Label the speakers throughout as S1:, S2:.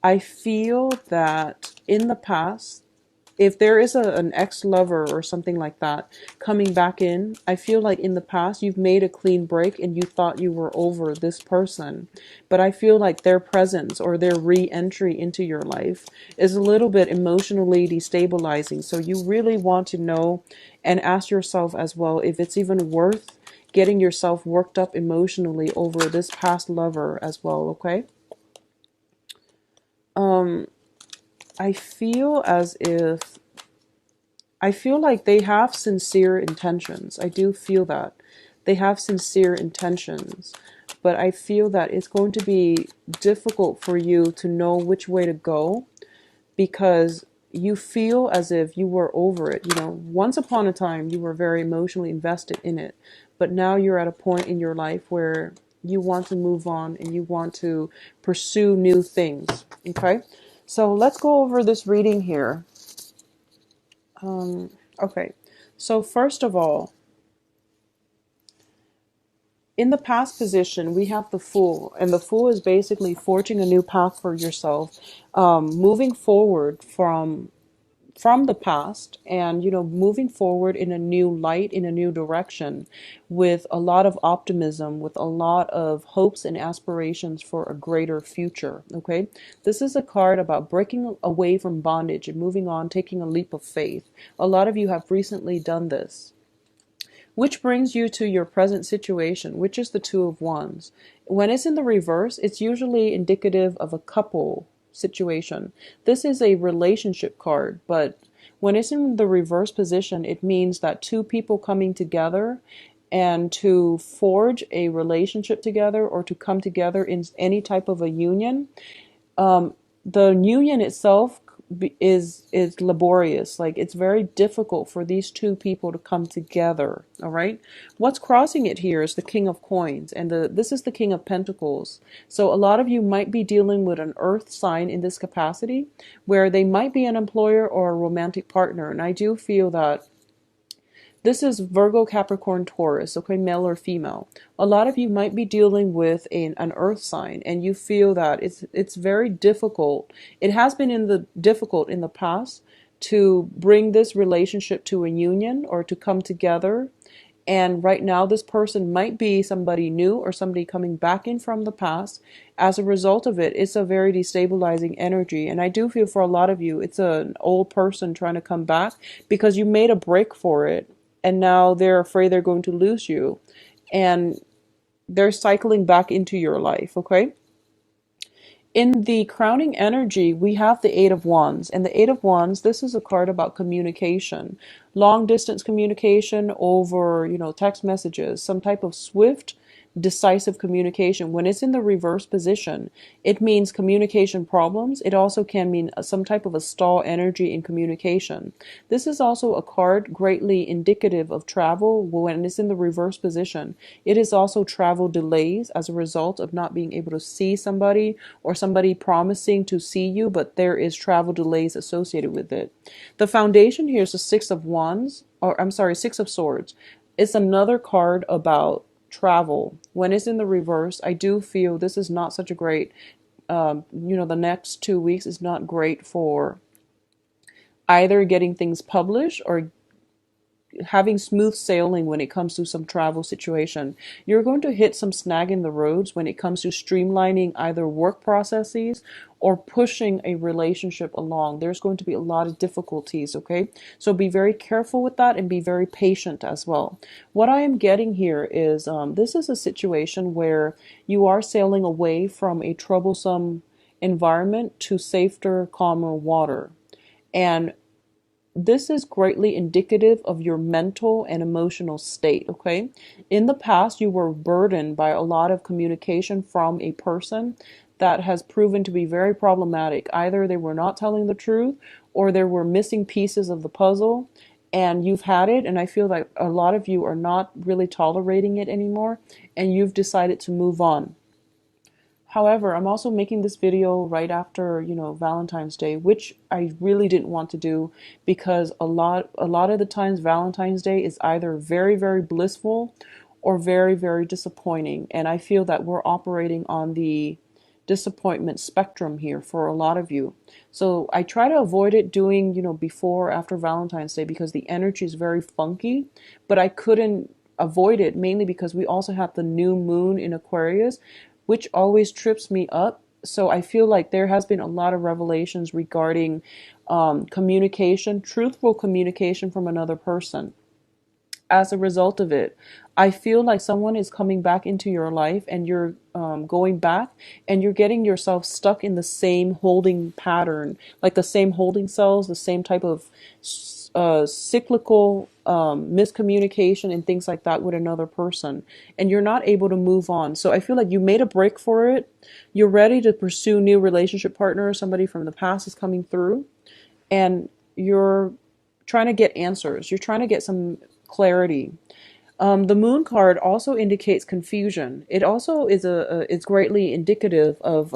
S1: I feel that in the past, if there is an ex-lover or something like that coming back in, I feel like in the past you've made a clean break and you thought you were over this person. But I feel like their presence or their re-entry into your life is a little bit emotionally destabilizing. So you really want to know and ask yourself as well if it's even worth getting yourself worked up emotionally over this past lover as well, okay? Um, I feel as if I feel like they have sincere intentions. I do feel that. They have sincere intentions. But I feel that it's going to be difficult for you to know which way to go because you feel as if you were over it. You know, once upon a time, you were very emotionally invested in it. But now you're at a point in your life where you want to move on and you want to pursue new things. Okay? So let's go over this reading here. Okay, so first of all, in the past position, we have the Fool, and the Fool is basically forging a new path for yourself, moving forward from the past, and moving forward in a new light, in a new direction, with a lot of optimism, with a lot of hopes and aspirations for a greater future. Okay, this is a card about breaking away from bondage and moving on, taking a leap of faith. A lot of you have recently done this. Which brings you to your present situation, which is the Two of Wands. When it's in the reverse, it's usually indicative of a couple situation. This is a relationship card, but when it's in the reverse position, it means that two people coming together and to forge a relationship together or to come together in any type of a union. The union itself is laborious. Like, it's very difficult for these two people to come together. All right, what's crossing it here is the King of Coins, and this is the King of Pentacles. So a lot of you might be dealing with an earth sign in this capacity, where they might be an employer or a romantic partner. And I do feel that this is Virgo, Capricorn, Taurus, okay, male or female. A lot of you might be dealing with an earth sign, and you feel that it's very difficult. It has been difficult in the past to bring this relationship to a union or to come together. And right now, this person might be somebody new or somebody coming back in from the past. As a result of it, it's a very destabilizing energy. And I do feel for a lot of you, it's an old person trying to come back because you made a break for it. And now they're afraid they're going to lose you. And they're cycling back into your life, okay? In the crowning energy, we have the Eight of Wands. And the Eight of Wands, this is a card about communication. Long distance communication over, text messages. Some type of swift, decisive communication. When it's in the reverse position, it means communication problems. It also can mean some type of a stall energy in communication. This is also a card greatly indicative of travel. When it's in the reverse position, it is also travel delays as a result of not being able to see somebody, or somebody promising to see you, but there is travel delays associated with it. The foundation here is the Six of Wands, or I'm sorry, Six of Swords. It's another card about travel. When it's in the reverse, I do feel this is not such a great, the next 2 weeks is not great for either getting things published or having smooth sailing when it comes to some travel situation. You're going to hit some snag in the roads when it comes to streamlining either work processes or pushing a relationship along. There's going to be a lot of difficulties, okay? So be very careful with that and be very patient as well. What I am getting here is this is a situation where you are sailing away from a troublesome environment to safer, calmer water. And this is greatly indicative of your mental and emotional state, okay? In the past, you were burdened by a lot of communication from a person that has proven to be very problematic. Either they were not telling the truth or there were missing pieces of the puzzle, and you've had it, and I feel like a lot of you are not really tolerating it anymore, and you've decided to move on. However, I'm also making this video right after, Valentine's Day, which I really didn't want to do because a lot of the times Valentine's Day is either very, very blissful or very, very disappointing. And I feel that we're operating on the disappointment spectrum here for a lot of you. So I try to avoid it doing, before or after Valentine's Day because the energy is very funky, but I couldn't avoid it mainly because we also have the new moon in Aquarius, which always trips me up. So I feel like there has been a lot of revelations regarding communication, truthful communication from another person. As a result of it, I feel like someone is coming back into your life and you're going back and you're getting yourself stuck in the same holding pattern, like the same holding cells, the same type of cyclical miscommunication and things like that with another person. And you're not able to move on. So I feel like you made a break for it. You're ready to pursue new relationship partners. Somebody from the past is coming through and you're trying to get answers. You're trying to get some clarity. The moon card also indicates confusion. It also is it's greatly indicative of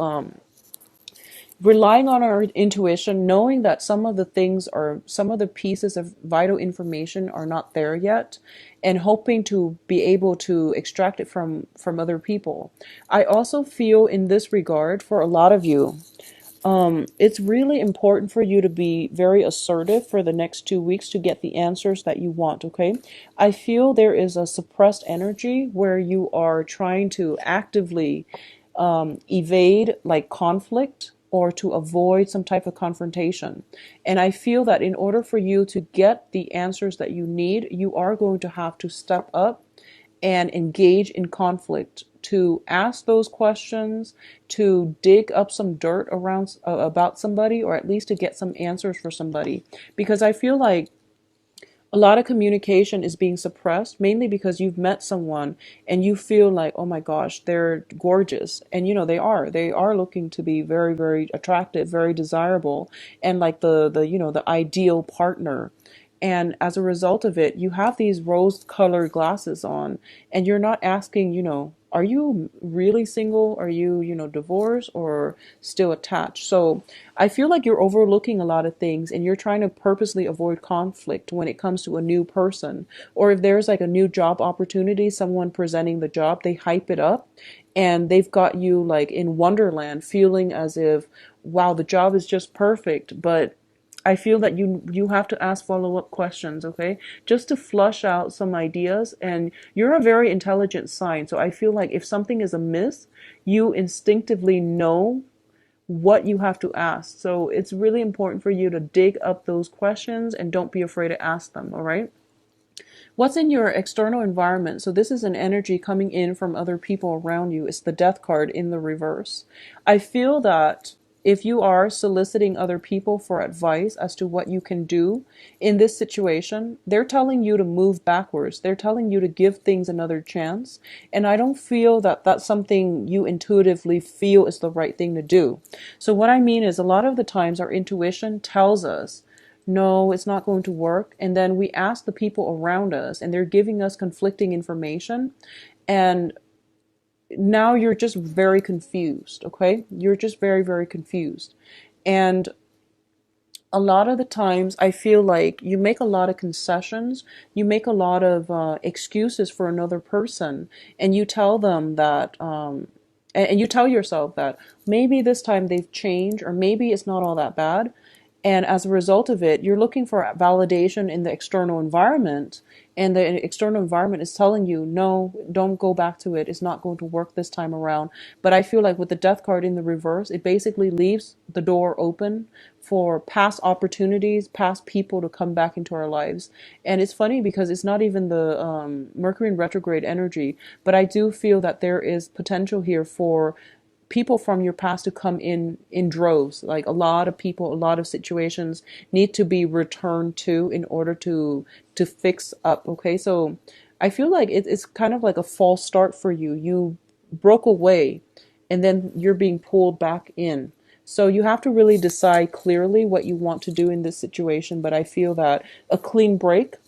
S1: relying on our intuition, knowing that some of the pieces of vital information are not there yet, and hoping to be able to extract it from other people. I also feel in this regard for a lot of you, it's really important for you to be very assertive for the next 2 weeks to get the answers that you want, okay? I feel there is a suppressed energy where you are trying to actively evade like conflict or to avoid some type of confrontation. And I feel that in order for you to get the answers that you need, you are going to have to step up and engage in conflict, to ask those questions, to dig up some dirt around about somebody, or at least to get some answers for somebody. Because I feel like a lot of communication is being suppressed mainly because you've met someone and you feel like, oh my gosh, they're gorgeous. And they are looking to be very, very attractive, very desirable, and like the ideal partner. And as a result of it, you have these rose colored glasses on, and you're not asking, are you really single? Are you, divorced or still attached? So I feel like you're overlooking a lot of things and you're trying to purposely avoid conflict when it comes to a new person. Or if there's like a new job opportunity, someone presenting the job, they hype it up and they've got you like in Wonderland, feeling as if, wow, the job is just perfect. But I feel that you have to ask follow-up questions, okay? Just to flush out some ideas. And you're a very intelligent sign. So I feel like if something is amiss, you instinctively know what you have to ask. So it's really important for you to dig up those questions and don't be afraid to ask them, all right? What's in your external environment? So this is an energy coming in from other people around you. It's the death card in the reverse. I feel that if you are soliciting other people for advice as to what you can do in this situation, they're telling you to move backwards. They're telling you to give things another chance. And I don't feel that that's something you intuitively feel is the right thing to do. So what I mean is a lot of the times our intuition tells us, no, it's not going to work. And then we ask the people around us and they're giving us conflicting information. And now you're just very confused, okay? You're just very, very confused. And a lot of the times I feel like you make a lot of concessions, you make a lot of excuses for another person, and you tell them that, and you tell yourself that maybe this time they've changed, or maybe it's not all that bad. And as a result of it, you're looking for validation in the external environment. And the external environment is telling you, no, don't go back to it. It's not going to work this time around. But I feel like with the death card in the reverse, it basically leaves the door open for past opportunities, past people to come back into our lives. And it's funny because it's not even the Mercury in retrograde energy, but I do feel that there is potential here for people from your past to come in droves. Like a lot of people, a lot of situations need to be returned to in order to fix up. Okay, so I feel like it's kind of like a false start for you. You broke away and then you're being pulled back in. So you have to really decide clearly what you want to do in this situation. But I feel that a clean break,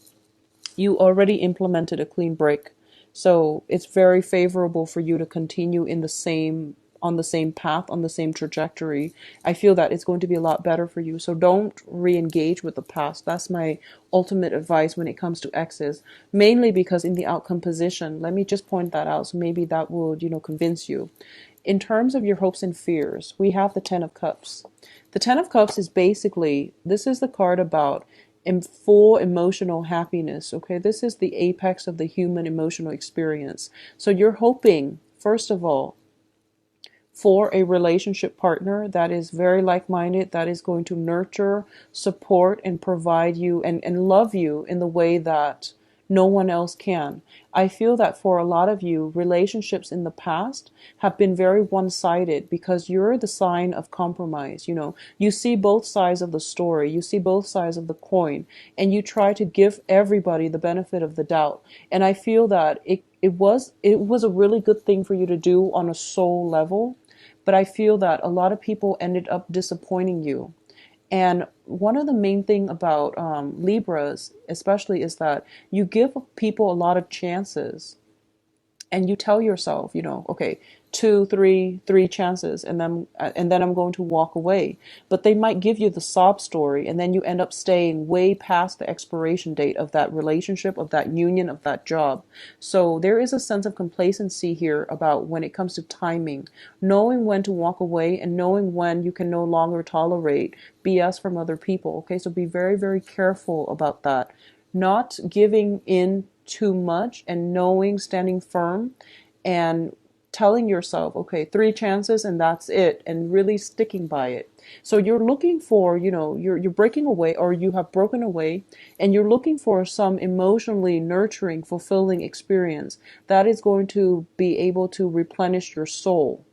S1: you already implemented a clean break. So it's very favorable for you to continue in the same on the same path, on the same trajectory. I feel that it's going to be a lot better for you. So don't re-engage with the past. That's my ultimate advice when it comes to exes, mainly because in the outcome position, let me just point that out. So maybe that would, convince you. In terms of your hopes and fears, we have the Ten of Cups. The Ten of Cups is basically, this is the card about full emotional happiness. Okay, this is the apex of the human emotional experience. So you're hoping, first of all, for a relationship partner that is very like-minded, that is going to nurture, support, and provide you and love you in the way that no one else can. I feel that for a lot of you, relationships in the past have been very one-sided because you're the sign of compromise. You know, you see both sides of the story, you see both sides of the coin, and you try to give everybody the benefit of the doubt. And I feel that it was a really good thing for you to do on a soul level, but I feel that a lot of people ended up disappointing you. And one of the main thing about Libras, especially, is that you give people a lot of chances and you tell yourself, okay, two, three chances, and then I'm going to walk away. But they might give you the sob story, and then you end up staying way past the expiration date of that relationship, of that union, of that job. So there is a sense of complacency here about when it comes to timing, knowing when to walk away and knowing when you can no longer tolerate BS from other people. Okay, so be very, very careful about that. Not giving in too much and knowing, standing firm and telling yourself, okay, three chances and that's it, and really sticking by it. So you're looking for, you're breaking away, or you have broken away, and you're looking for some emotionally nurturing, fulfilling experience that is going to be able to replenish your soul.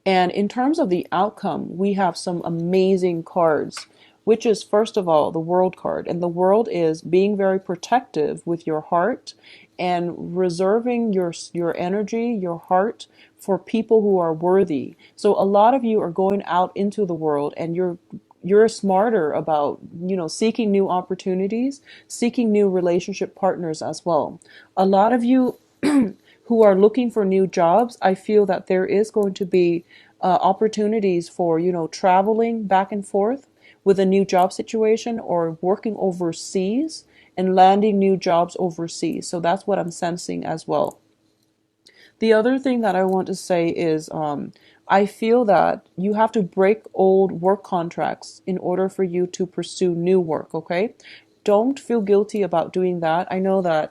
S1: And in terms of the outcome, we have some amazing cards, which is, first of all, the World card. And the World is being very protective with your heart and reserving your energy, your heart, for people who are worthy. So a lot of you are going out into the world, and you're smarter about, seeking new opportunities, seeking new relationship partners as well. A lot of you who are looking for new jobs, I feel that there is going to be opportunities for, traveling back and forth with a new job situation, or working overseas and landing new jobs overseas. So that's what I'm sensing as well. The other thing that I want to say is I feel that you have to break old work contracts in order for you to pursue new work, okay? Don't feel guilty about doing that. I know that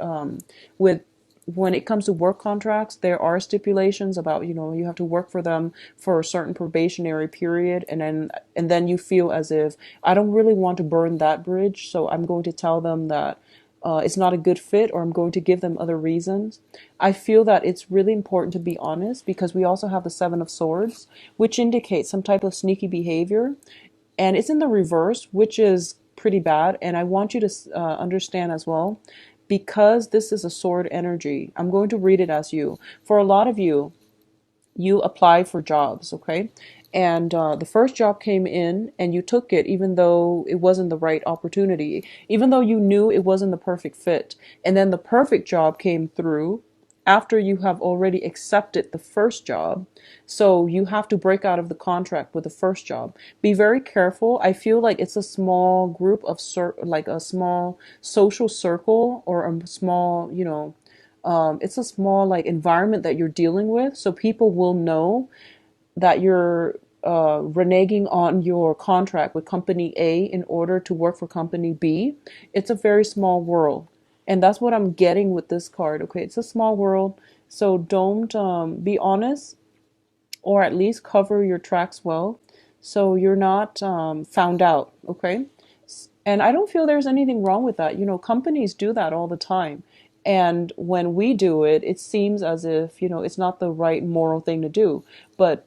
S1: with when it comes to work contracts, there are stipulations about, you have to work for them for a certain probationary period, and then you feel as if, I don't really want to burn that bridge, so I'm going to tell them that it's not a good fit, or I'm going to give them other reasons. I feel that it's really important to be honest, because we also have the Seven of Swords, which indicates some type of sneaky behavior, and it's in the reverse, which is pretty bad. And I want you to understand as well, because this is a sword energy, I'm going to read it as you. For a lot of you, you apply for jobs, okay? And the first job came in and you took it, even though it wasn't the right opportunity, even though you knew it wasn't the perfect fit. And then the perfect job came through after you have already accepted the first job. So you have to break out of the contract with the first job. Be very careful. I feel like it's a small group of, like a small social circle, or a small, it's a small like environment that you're dealing with. So people will know that you're reneging on your contract with company A in order to work for company B. It's a very small world. And that's what I'm getting with this card. Okay, it's a small world. So don't be honest, or at least cover your tracks well, so you're not found out. Okay. And I don't feel there's anything wrong with that. Companies do that all the time. And when we do it, it seems as if, it's not the right moral thing to do. But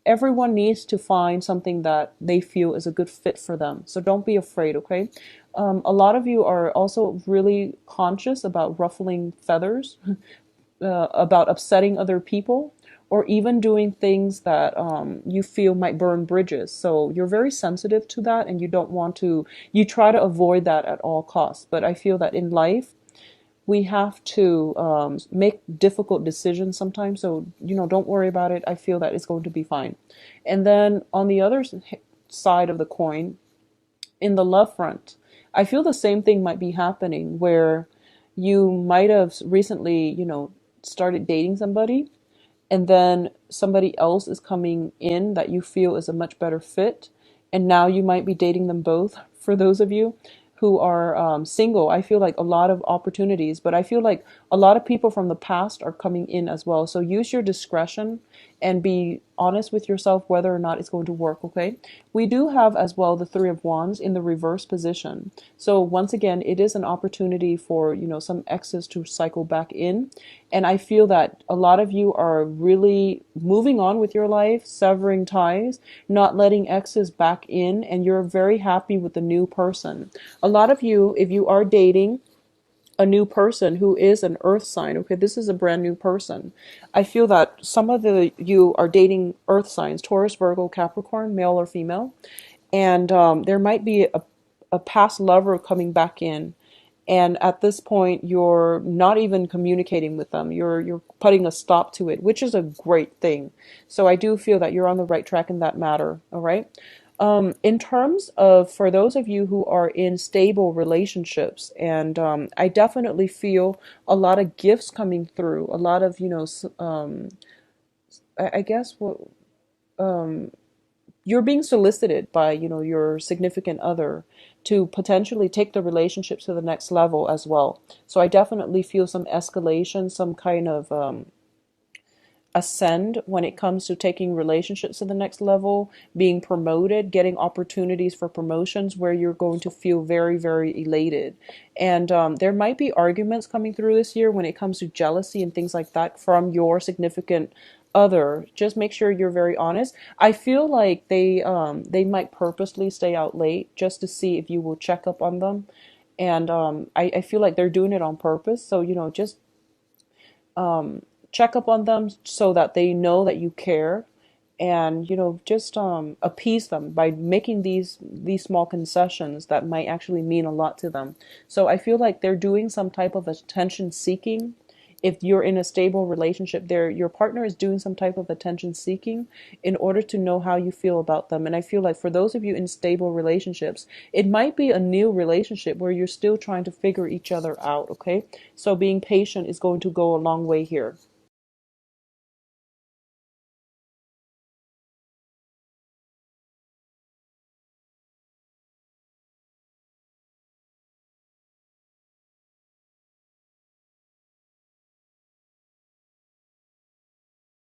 S1: everyone needs to find something that they feel is a good fit for them. So don't be afraid, okay? A lot of you are also really conscious about ruffling feathers, about upsetting other people, or even doing things that you feel might burn bridges. So you're very sensitive to that, and you try to avoid that at all costs. But I feel that in life, we have to make difficult decisions sometimes. So, don't worry about it. I feel that it's going to be fine. And then on the other side of the coin, in the love front, I feel the same thing might be happening, where you might have recently, started dating somebody, and then somebody else is coming in that you feel is a much better fit, and now you might be dating them both. For those of you who are single, I feel like a lot of opportunities, but I feel like a lot of people from the past are coming in as well. So use your discretion and be honest with yourself whether or not it's going to work, okay? We do have as well the Three of Wands in the reverse position. So once again, it is an opportunity for, some exes to cycle back in. And I feel that a lot of you are really moving on with your life, severing ties, not letting exes back in, and you're very happy with the new person. A lot of you, if you are dating a new person who is an earth sign, okay, this is a brand new person. I feel that some of you are dating earth signs, Taurus, Virgo, Capricorn, male or female, and there might be a past lover coming back in, and at this point you're not even communicating with them, you're putting a stop to it, which is a great thing. So I do feel that you're on the right track in that matter. All right. In terms of, for those of you who are in stable relationships, and I definitely feel a lot of gifts coming through, a lot of, I guess what, you're being solicited by, your significant other to potentially take the relationship to the next level as well. So I definitely feel some escalation, some kind of ascend when it comes to taking relationships to the next level, being promoted, getting opportunities for promotions where you're going to feel very, very elated. And there might be arguments coming through this year when it comes to jealousy and things like that from your significant other. Just make sure you're very honest. I feel like they might purposely stay out late just to see if you will check up on them. And I feel like they're doing it on purpose. So, just check up on them so that they know that you care, and just appease them by making these small concessions that might actually mean a lot to them. So I feel like they're doing some type of attention seeking. If you're in a stable relationship, there your partner is doing some type of attention seeking in order to know how you feel about them. And I feel like for those of you in stable relationships, it might be a new relationship where you're still trying to figure each other out. Okay, so being patient is going to go a long way here.